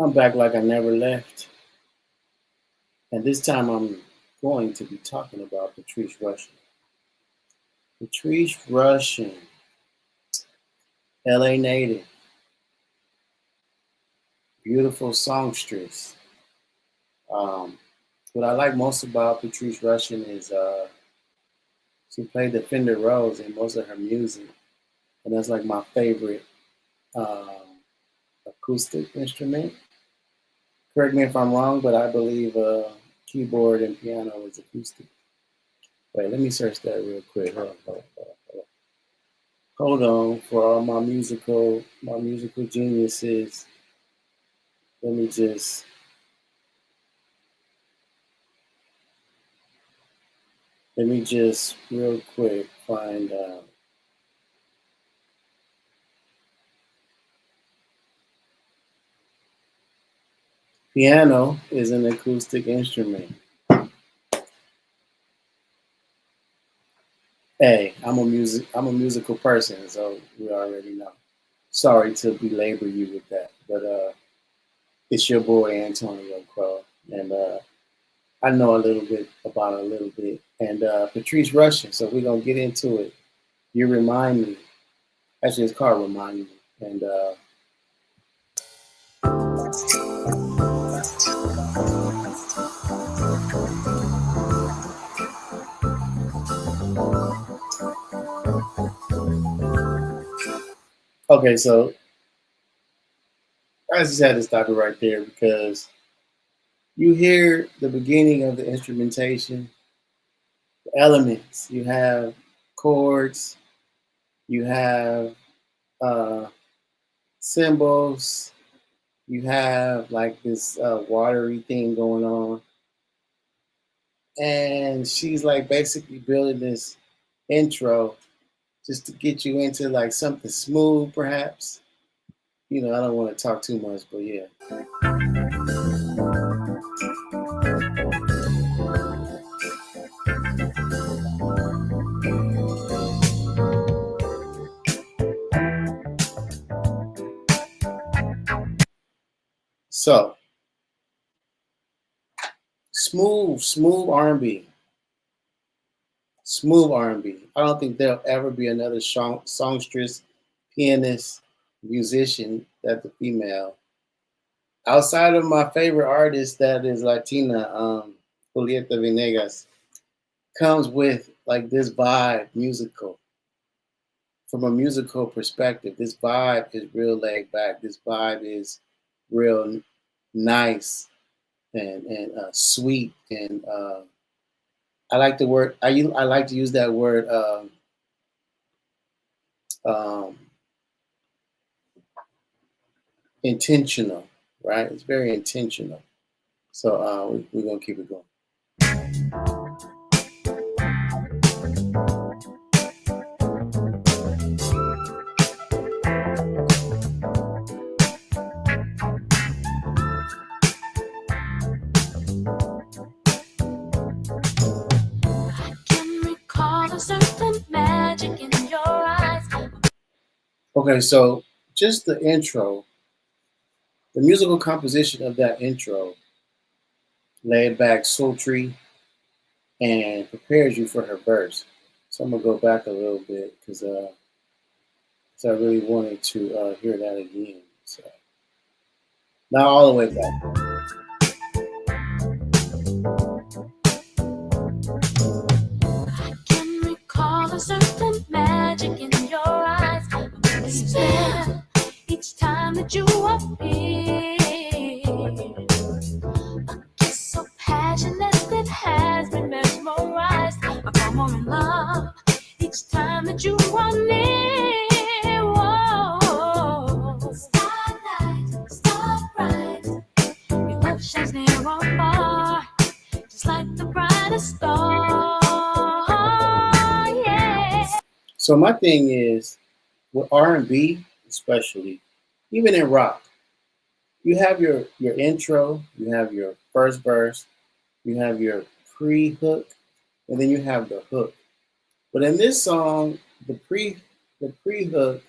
I'm back like I never left. And this time I'm going to be talking about Patrice Rushen. Patrice Rushen, LA native, beautiful songstress. Um, what I like most about Patrice Rushen is she played the Fender Rhodes in most of her music. And that's like my favorite um, acoustic instrument. Correct me if I'm wrong, but I believe keyboard and piano is acoustic. Wait, let me search that real quick. Hold on for all my musical geniuses. Let me just real quick find piano is an acoustic instrument. Hey, I'm a musical person, so we already know. Sorry to belabor you with that, but it's your boy Antonio Crowe, and I know a little bit about a little bit, and Patrice Rushen. So we're gonna get into it. You remind me. Actually, it's called "Remind Me," and okay, so I just had to stop it right there because you hear the beginning of the instrumentation, the elements. You have chords, you have uh, cymbals, you have like this watery thing going on, and she's like basically building this intro just to get you into like something smooth, perhaps. I don't want to talk too much, but yeah. So smooth R&B, smooth R&B. I don't think there'll ever be another songstress, pianist, musician that the female outside of my favorite artist that is Latina, Julieta Venegas, comes with like this vibe musical. From a musical perspective, this vibe is real laid back. This vibe is real nice and sweet. And I like the word. I like to use that word. Um, Intentional, right? It's very intentional. So we're gonna keep it going. Can recall a certain magic in your eyes. Okay, so just the intro, the musical composition of that intro, laid back, sultry, and prepares you for her verse. So I'm gonna go back a little bit because I really wanted to hear that again. So not all the way back. Can recall a certain magic in your eyes. A spell each time that you appear. A kiss so passionate that has been mesmerized. I fall more in love each time that you are near. Whoa. Starlight, starbright. Your love shines near or far, just like the brightest star. Yeah. So my thing is with R&B, especially, even in rock, you have your intro, you have your first verse, you have your pre-hook, and then you have the hook. But in this song, the pre-hook,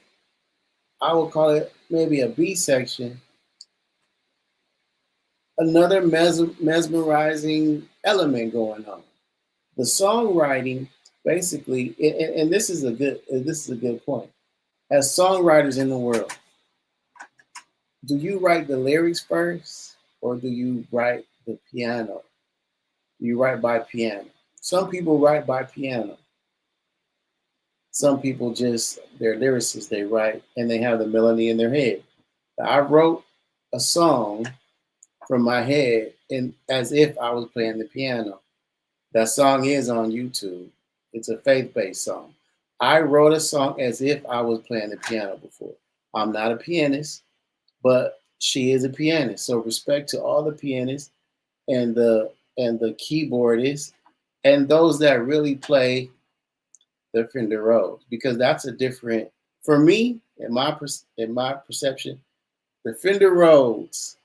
I would call it maybe a B section, another mesmerizing element going on. The songwriting, basically, and this is a good point. As songwriters in the world, do you write the lyrics first, or do you write the piano? You write by piano. Some people write by piano. Some people just they're lyricists. They write and they have the melody in their head. I wrote a song from my head and as if I was playing the piano. That song is on YouTube. It's a faith-based song. I wrote a song as if I was playing the piano before. I'm not a pianist, but she is a pianist. So respect to all the pianists and the keyboardists and those that really play the Fender Rhodes because that's a different for me in my perception. The Fender Rhodes.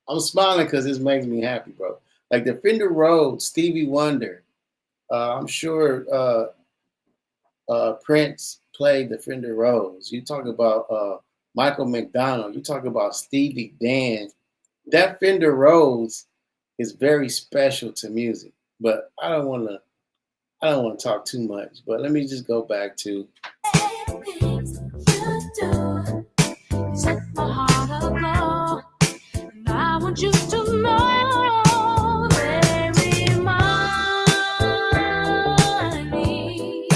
I'm smiling because this makes me happy, bro. Like the Fender Rhodes, Stevie Wonder. I'm sure Prince played the Fender Rhodes. You talk about Michael McDonald. You talk about Stevie Dan. That Fender Rhodes is very special to music. But I don't want to talk too much. But let me just go back to Things you do set my heart aglow, and I want you to know they remind me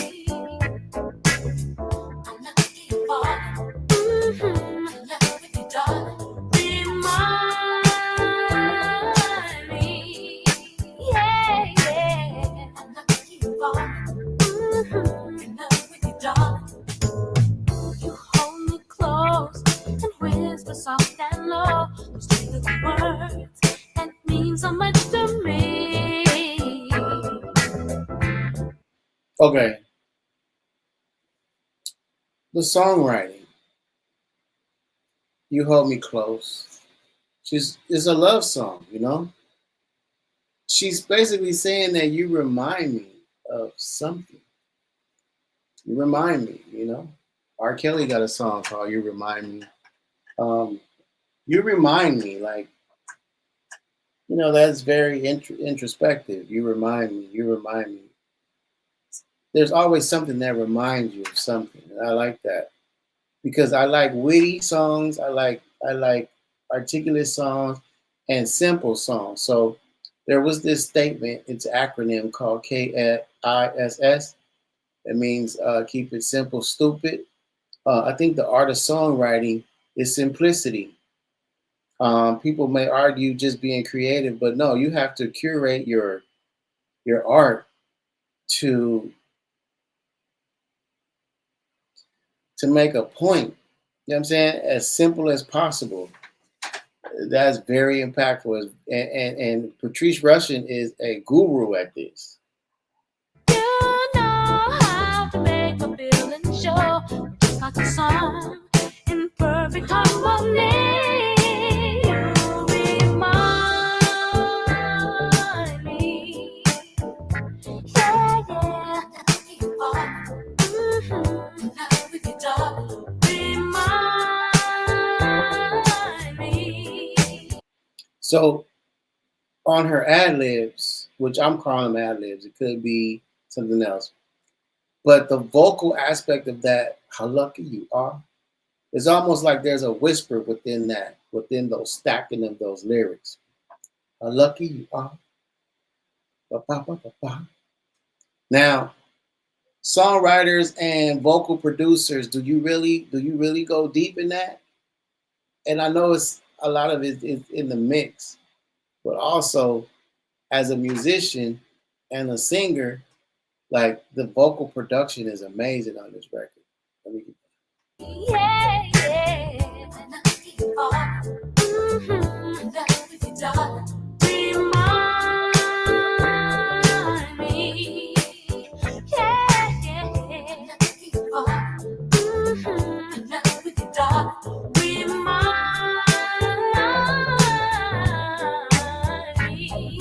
I'm looking for in love with you, darling. Remind me, yeah, yeah. I'm looking for in love with you, darling. You hold me close and whisper soft and low. Those two little words that mean so much to me. okay, the songwriting. You hold me close. She's it's a love song, you know? She's basically saying that you remind me of something. You remind me, you know. R. Kelly got a song called "You Remind Me." Um, you remind me, like that's very introspective. You remind me. You remind me. There's always something that reminds you of something. And I like that because I like witty songs. I like articulate songs and simple songs. So there was this statement. It's an acronym called KISS. It means keep it simple, stupid. I think the art of songwriting is simplicity. People may argue just being creative, but no, you have to curate your art to to make a point. You know what I'm saying? As simple as possible. That's very impactful. And Patrice Rushen is a guru at this. You know how to make a feeling show, just like a song in perfect harmony. You remind me, yeah, yeah. Love with you, darling. Remind me. So on her ad libs, which I'm calling them ad libs, it could be something else. But the vocal aspect of that, how lucky you are, it's almost like there's a whisper within that, within those stacking of those lyrics. How lucky you are. Ba, ba, ba, ba, ba. Now, songwriters and vocal producers, do you really go deep in that? And I know it's a lot of it is in the mix, but also as a musician and a singer, like the vocal production is amazing on this record. Let me Yeah, yeah. Love with you, darling. Remind me. Yeah, yeah. Love with you, darling. Remind me.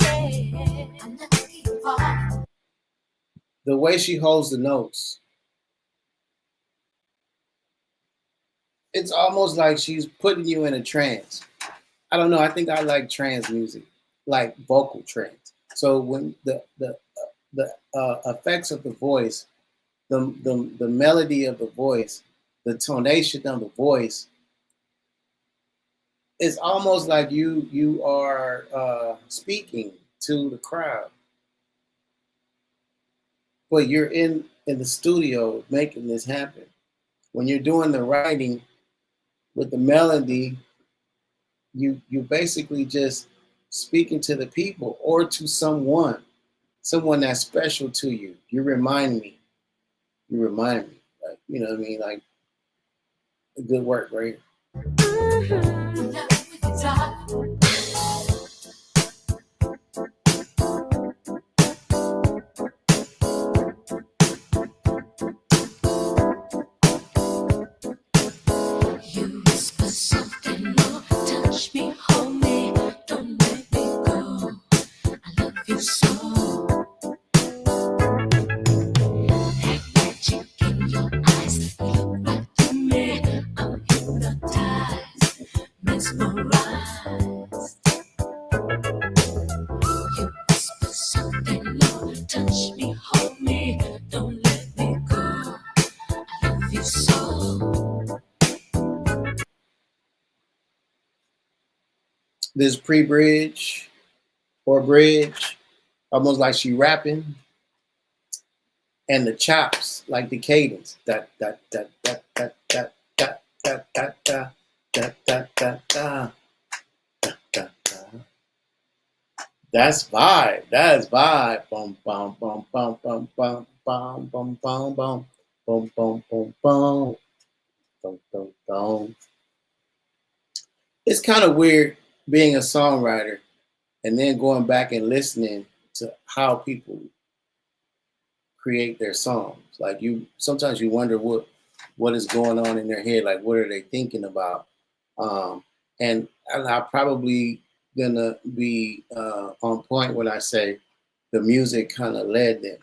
Yeah. the way she holds the notes, it's almost like she's putting you in a trance. I don't know. I think I like trance music, like vocal trance. So when the effects of the voice, the melody of the voice, the tonation of the voice, it's almost like you are speaking to the crowd, but you're in the studio making this happen. When you're doing the writing with the melody, you basically just speaking to the people or to someone that's special to you. You remind me. You remind me. Like, you know what I mean? Like, good work, right? You whisper something more, touch me, hold me, don't let me go. I love you so. That magic in your eyes, you look right through me. I'm hypnotized, mesmerized. You whisper something more, touch me, hold me, don't let me go. I love you so. This pre-bridge or bridge, almost like she rapping, and the chops, like the cadence, that that that that that that that that that that that that that that. That's vibe. That's vibe. Boom, boom, boom, boom, boom, boom, boom, boom, boom, boom, boom, boom, boom, boom, boom, boom, boom. It's kind of weird being a songwriter and then going back and listening to how people create their songs. Like you, sometimes you wonder what is going on in their head. Like what are they thinking about? Um, and I probably gonna be on point when I say the music kind of led them.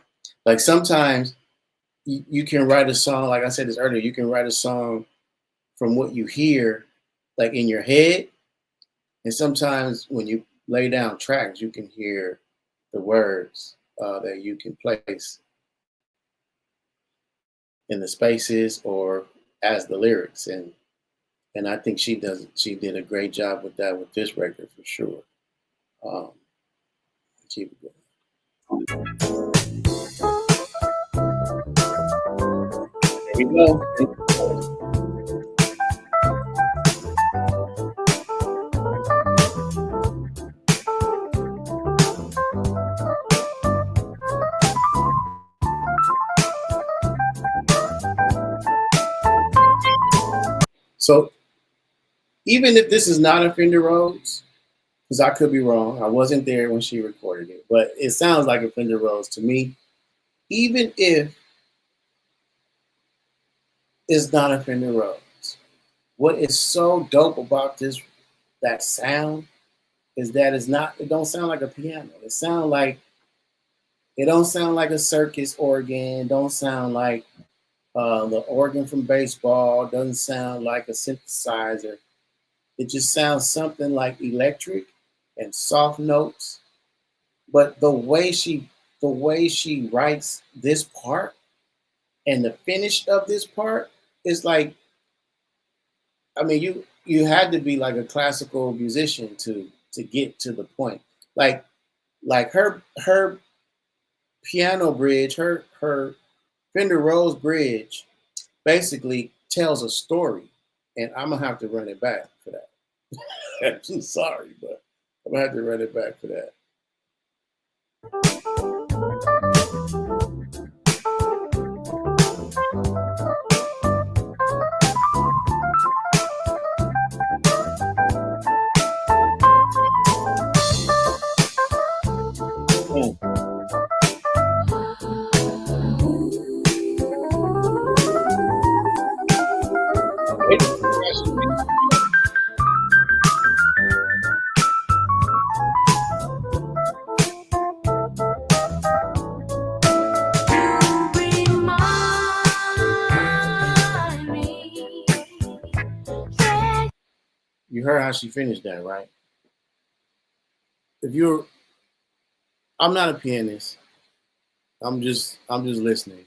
Like sometimes you can write a song. Like I said this earlier, you can write a song from what you hear, like in your head, and sometimes when you lay down tracks, you can hear the words that you can place in the spaces or as the lyrics. And I think she did a great job with that with this record for sure. Um, keep it going. There you go. So even if this is not a Fender Rhodes, because I could be wrong, I wasn't there when she recorded it, but it sounds like a Fender Rhodes to me. Even if it's not a Fender Rhodes, what is so dope about this that sound is that it's not. It don't sound like a piano. It don't sound like a circus organ. It don't sound like the organ from baseball. It doesn't sound like a synthesizer. It just sounds something like electric and soft notes. But the way she writes this part and the finish of this part is like, I mean, you had to be like a classical musician to get to the point. Like her piano bridge, her Fender Rose bridge basically tells a story. And I'm gonna have to run it back for that. I'm too sorry, but I'm gonna have to run it back for that. Mm. You heard how she finished that, right? if you're, I'm not a pianist. I'm just listening.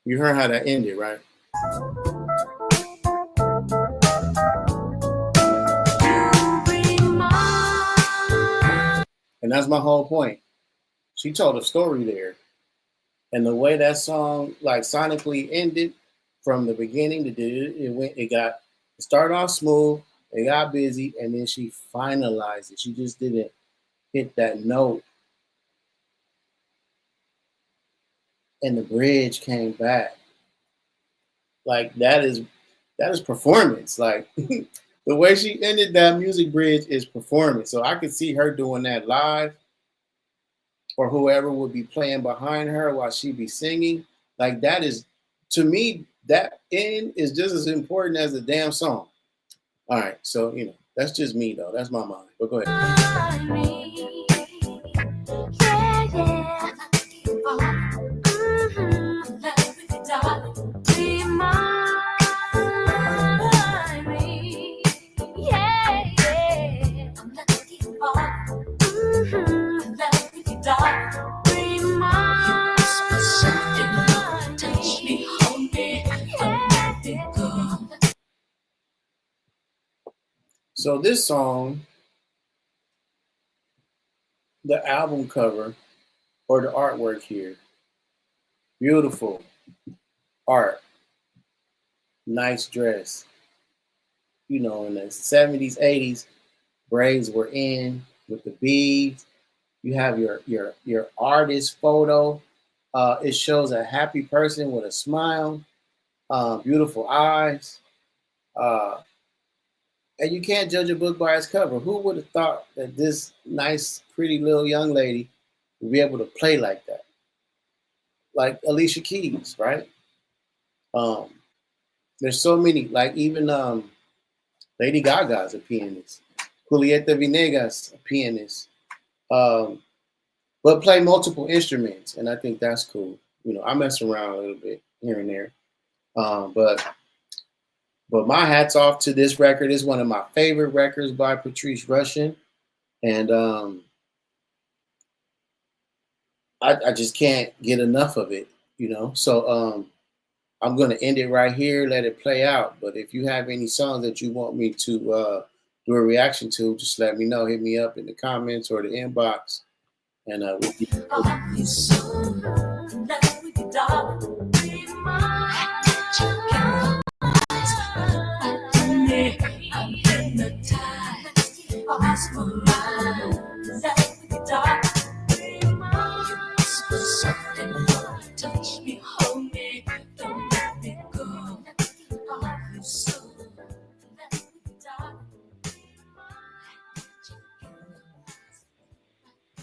You heard how that ended, right? And that's my whole point. She told a story there. And the way that song like sonically ended from the beginning to it started off smooth, it got busy, and then she finalized it. She just didn't hit that note, and the bridge came back. Like that is performance. Like the way she ended that music bridge is performance. So I could see her doing that live, or whoever would be playing behind her while she be singing. Like that is, to me, that end is just as important as the damn song. All right, so that's just me though. That's my mind. But go ahead. So this song, the album cover or the artwork here, beautiful art, nice dress. In the 70s, 80s, braids were in with the beads. You have your artist photo. It shows a happy person with a smile, beautiful eyes. Uh, and you can't judge a book by its cover. Who would have thought that this nice, pretty little young lady would be able to play like that? Like Alicia Keys, right? Um, there's so many, like even Lady Gaga's a pianist. Julieta Venegas, a pianist. Um, but play multiple instruments, and I think that's cool. I mess around a little bit here and there. But my hats off to this record. It's one of my favorite records by Patrice Rushen. And I just can't get enough of it. So I'm going to end it right here, let it play out. But if you have any songs that you want me to do a reaction to, just let me know. Hit me up in the comments or the inbox. And we'll be I'm hypnotized.